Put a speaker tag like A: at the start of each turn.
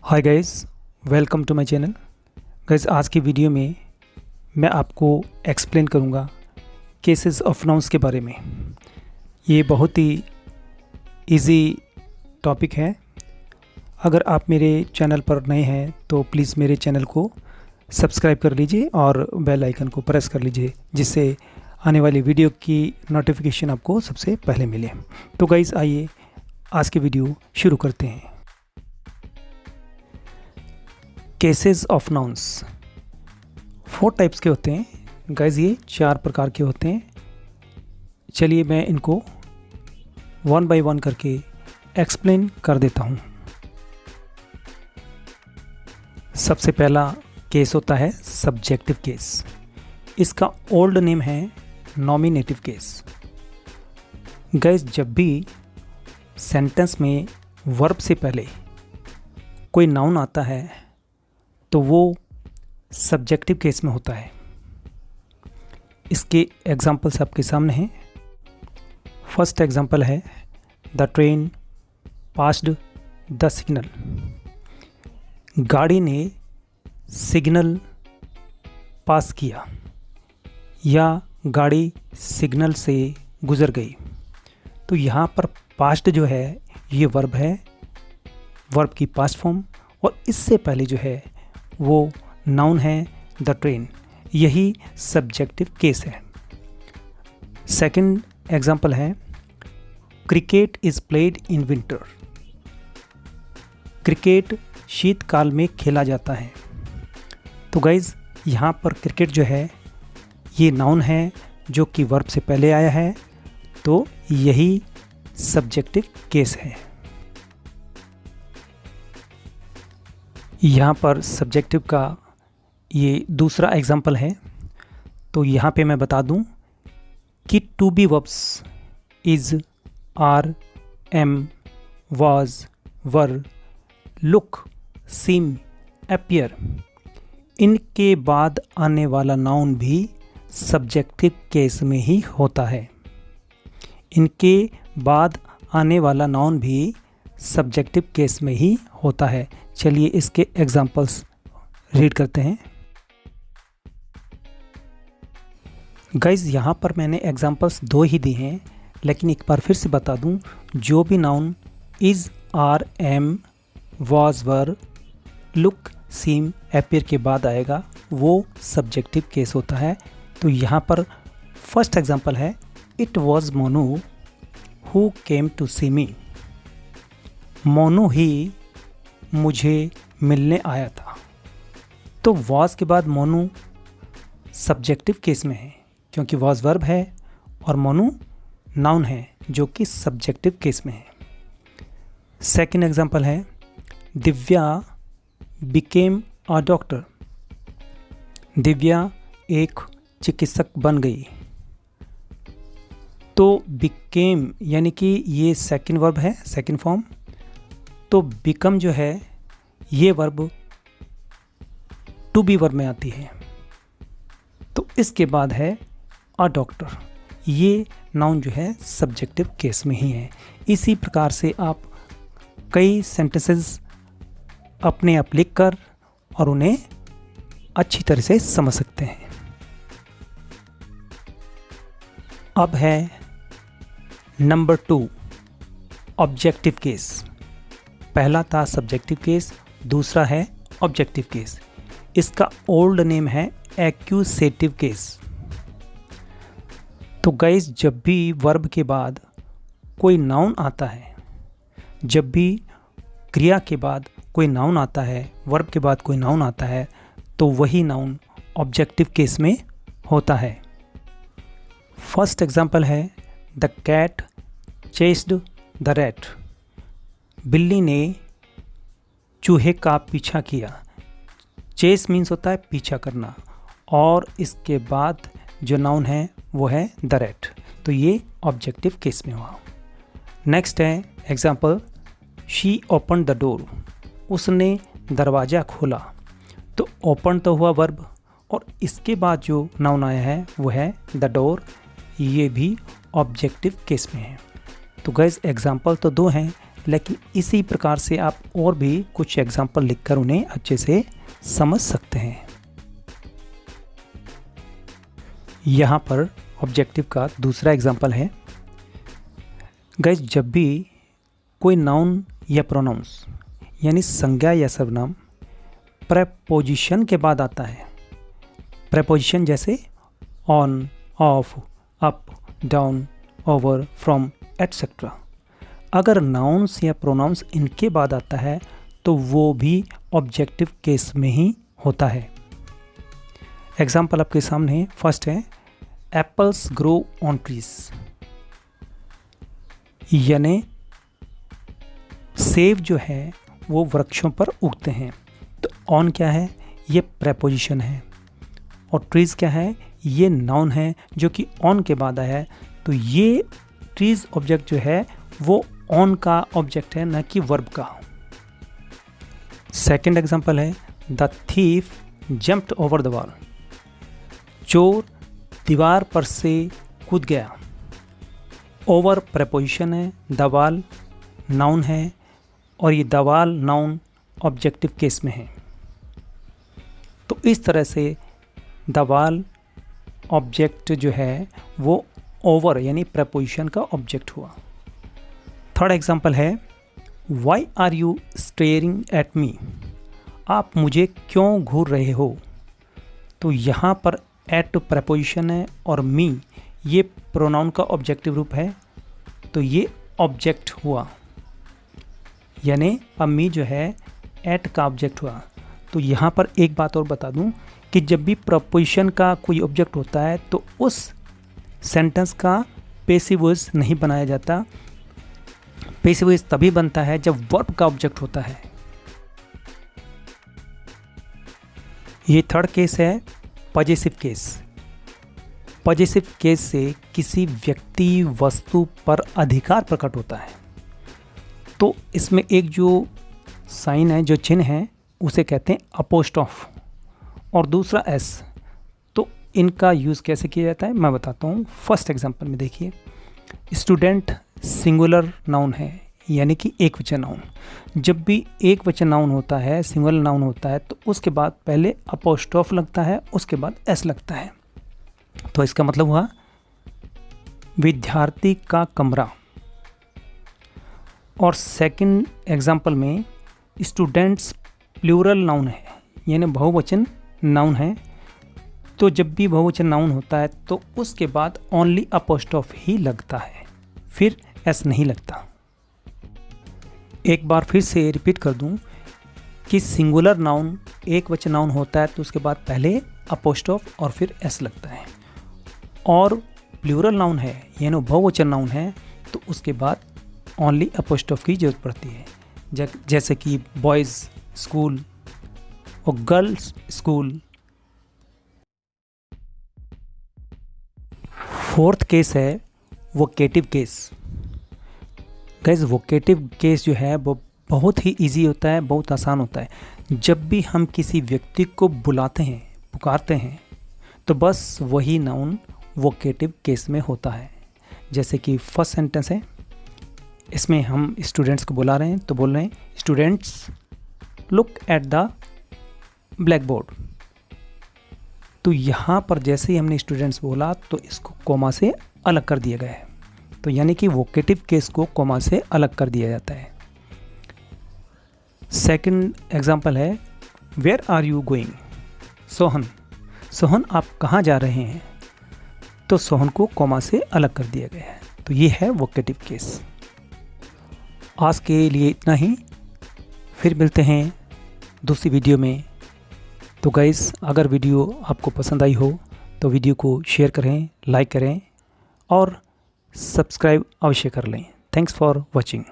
A: Hi guys, welcome to my channel. Guys, आज की video में मैं आपको एक्सप्लेन करूंगा केसेस ऑफ नाउन्स के बारे में। ये बहुत ही इजी टॉपिक है। अगर आप मेरे चैनल पर नए हैं तो प्लीज़ मेरे चैनल को सब्सक्राइब कर लीजिए और बेल आइकन को प्रेस कर लीजिए, जिससे आने वाली वीडियो की नोटिफिकेशन आपको सबसे पहले मिले। तो गाइस, आइए आज की वीडियो शुरू करते हैं। केसेस ऑफ नाउन्स 4 टाइप्स के होते हैं गाइज। ये 4 प्रकार के होते हैं। चलिए मैं इनको 1 बाय 1 करके एक्सप्लेन कर देता हूँ। सबसे पहला केस होता है सब्जेक्टिव केस। इसका ओल्ड नेम है नॉमिनेटिव केस। गाइज, जब भी सेंटेंस में वर्ब से पहले कोई नाउन आता है तो वो सब्जेक्टिव केस में होता है। इसके एग्जाम्पल्स आपके सामने हैं। फर्स्ट एग्जाम्पल है the train passed the signal. गाड़ी ने सिग्नल पास किया या गाड़ी सिग्नल से गुजर गई। तो यहाँ पर पास्ट जो है ये वर्ब है, वर्ब की पास्ट फॉर्म, और इससे पहले जो है वो नाउन है द ट्रेन। यही सब्जेक्टिव केस है। सेकंड एग्जांपल है cricket is played in winter. Cricket शीतकाल में खेला जाता है। तो गाइज, यहाँ पर क्रिकेट जो है ये नाउन है जो कि वर्ब से पहले आया है, तो यही सब्जेक्टिव केस है। यहाँ पर सब्जेक्टिव का ये दूसरा एग्जाम्पल है। तो यहाँ पे मैं बता दूँ कि to be verbs is, are, am, was, were, look, seem, appear, इनके बाद आने वाला नाउन भी सब्जेक्टिव केस में ही होता है। इनके बाद आने वाला नाउन भी सब्जेक्टिव केस में ही होता है। चलिए इसके एग्जाम्पल्स रीड करते हैं। गाइज, यहाँ पर मैंने एग्जाम्पल्स 2 ही दिए हैं, लेकिन एक बार फिर से बता दूँ, जो भी noun is, are, am, was, were, look, seem, appear के बाद आएगा वो सब्जेक्टिव केस होता है। तो यहाँ पर फर्स्ट एग्जाम्पल है it was Monu who came to see me. Monu ही मुझे मिलने आया था। तो वॉज के बाद मोनू सब्जेक्टिव केस में है, क्योंकि वॉज वर्ब है और मोनू नाउन है जो कि सब्जेक्टिव केस में है। सेकंड एग्जांपल है Divya became a doctor. Divya एक चिकित्सक बन गई। तो बिकेम यानी कि ये सेकंड वर्ब है, सेकंड फॉर्म। तो बिकम जो है ये वर्ब टू बी वर्ब में आती है। तो इसके बाद है अ डॉक्टर। ये नाउन जो है सब्जेक्टिव केस में ही है। इसी प्रकार से आप कई सेंटेंसेस अपने आप लिख कर और उन्हें अच्छी तरह से समझ सकते हैं। अब है नंबर 2 ऑब्जेक्टिव केस। पहला था सब्जेक्टिव केस, दूसरा है ऑब्जेक्टिव केस। इसका ओल्ड नेम है एक्यूसेटिव केस। तो गाइस, जब भी वर्ब के बाद कोई नाउन आता है, जब भी क्रिया के बाद कोई नाउन आता है, वर्ब के बाद कोई नाउन आता है, तो वही नाउन ऑब्जेक्टिव केस में होता है। फर्स्ट एग्जांपल है the cat chased the rat. बिल्ली ने चूहे का पीछा किया। चेस मीन्स होता है पीछा करना, और इसके बाद जो नाउन है वो है द रैट। तो ये ऑब्जेक्टिव केस में हुआ। नेक्स्ट है example she open the door. उसने दरवाज़ा खोला। तो ओपन तो हुआ वर्ब, और इसके बाद जो नाउन आया है वो है द डोर। ये भी ऑब्जेक्टिव केस में है। तो गाइस, एग्जांपल तो 2 हैं, लेकिन इसी प्रकार से आप और भी कुछ एग्जाम्पल लिखकर उन्हें अच्छे से समझ सकते हैं। यहाँ पर ऑब्जेक्टिव का दूसरा एग्जाम्पल है। गाइस, जब भी कोई नाउन या प्रोनाउंस यानी संज्ञा या सर्वनाम प्रेपोजिशन के बाद आता है, प्रेपोजिशन जैसे on, of, up, down, over, from, etcetera, अगर नाउन्स या प्रोनाउंस इनके बाद आता है तो वो भी ऑब्जेक्टिव केस में ही होता है। एग्जाम्पल आपके सामने है। फर्स्ट है एप्पल्स ग्रो ऑन ट्रीज, यानी सेब जो है वो वृक्षों पर उगते हैं। तो ऑन क्या है, ये प्रेपोजिशन है, और ट्रीज क्या है, ये नाउन है जो कि ऑन के बाद आया है। तो ये ट्रीज ऑब्जेक्ट जो है वो ऑन का ऑब्जेक्ट है, न कि वर्ब का। सेकंड एग्जांपल है the thief jumped over the wall, चोर दीवार पर से कूद गया। ओवर प्रेपोजिशन है, द वॉल नाउन है, और ये the wall noun objective case में है। तो इस तरह से द वॉल ऑब्जेक्ट जो है वो ओवर यानी प्रेपोजिशन का ऑब्जेक्ट हुआ। थर्ड एग्जांपल है why are you staring at me, आप मुझे क्यों घूर रहे हो। तो यहाँ पर एट प्रेपोजिशन है और मी ये प्रोनाउन का ऑब्जेक्टिव रूप है, तो ये ऑब्जेक्ट हुआ, यानी अब मी जो है एट का ऑब्जेक्ट हुआ। तो यहाँ पर एक बात और बता दूँ कि जब भी प्रपोजिशन का कोई ऑब्जेक्ट होता है तो उस सेंटेंस का पैसिव वॉइस नहीं बनाया जाता। पैसिव वॉइस तभी बनता है जब वर्ब का ऑब्जेक्ट होता है। ये थर्ड केस है पॉजेसिव केस। पॉजेसिव केस से किसी व्यक्ति वस्तु पर अधिकार प्रकट होता है। तो इसमें एक जो साइन है, जो चिन्ह है, उसे कहते हैं अपोस्ट्रोफ, और दूसरा एस। तो इनका यूज़ कैसे किया जाता है मैं बताता हूँ। फर्स्ट एग्जांपल में देखिए, स्टूडेंट सिंगुलर नाउन है, यानी कि एक वचन नाउन। जब भी एक वचन नाउन होता है, सिंगुलर नाउन होता है, तो उसके बाद पहले अपोस्ट्रोफ लगता है, उसके बाद एस लगता है। तो इसका मतलब हुआ विद्यार्थी का कमरा। और सेकंड एग्जांपल में स्टूडेंट्स प्लूरल नाउन है, यानी बहुवचन नाउन है। तो जब भी बहुवचन नाउन होता है तो उसके बाद ओनली अपोस्ट्रोफ ही लगता है, फिर एस नहीं लगता। एक बार फिर से रिपीट कर दूं कि सिंगुलर नाउन एक वचन नाउन होता है तो उसके बाद पहले अपोस्ट्रोफ और फिर एस लगता है, और प्लूरल नाउन है यानी बहुवचन नाउन है तो उसके बाद ओनली अपोस्ट्रोफ की जरूरत पड़ती है, जैसे कि बॉयज़ स्कूल और गर्ल्स स्कूल। फोर्थ केस है vocative case. Guys, vocative case जो है वो बहुत ही इजी होता है, बहुत आसान होता है। जब भी हम किसी व्यक्ति को बुलाते हैं, पुकारते हैं, तो बस वही नाउन वोकेटिव केस में होता है। जैसे कि फर्स्ट सेंटेंस है, इसमें हम स्टूडेंट्स को बुला रहे हैं, तो बोल रहे हैं students look at the black board. तो यहाँ पर जैसे ही हमने स्टूडेंट्स बोला तो इसको कोमा से अलग कर दिया गया है। तो यानी कि वोकेटिव केस को कोमा से अलग कर दिया जाता है। सेकंड एग्जांपल है where are you going Sohan, Sohan आप कहाँ जा रहे हैं। तो सोहन को कोमा से अलग कर दिया गया है। तो ये है वोकेटिव केस। आज के लिए इतना ही, फिर मिलते हैं दूसरी वीडियो में। तो गाइस, अगर वीडियो आपको पसंद आई हो तो वीडियो को शेयर करें, लाइक करें और सब्सक्राइब अवश्य कर लें। Thanks for watching.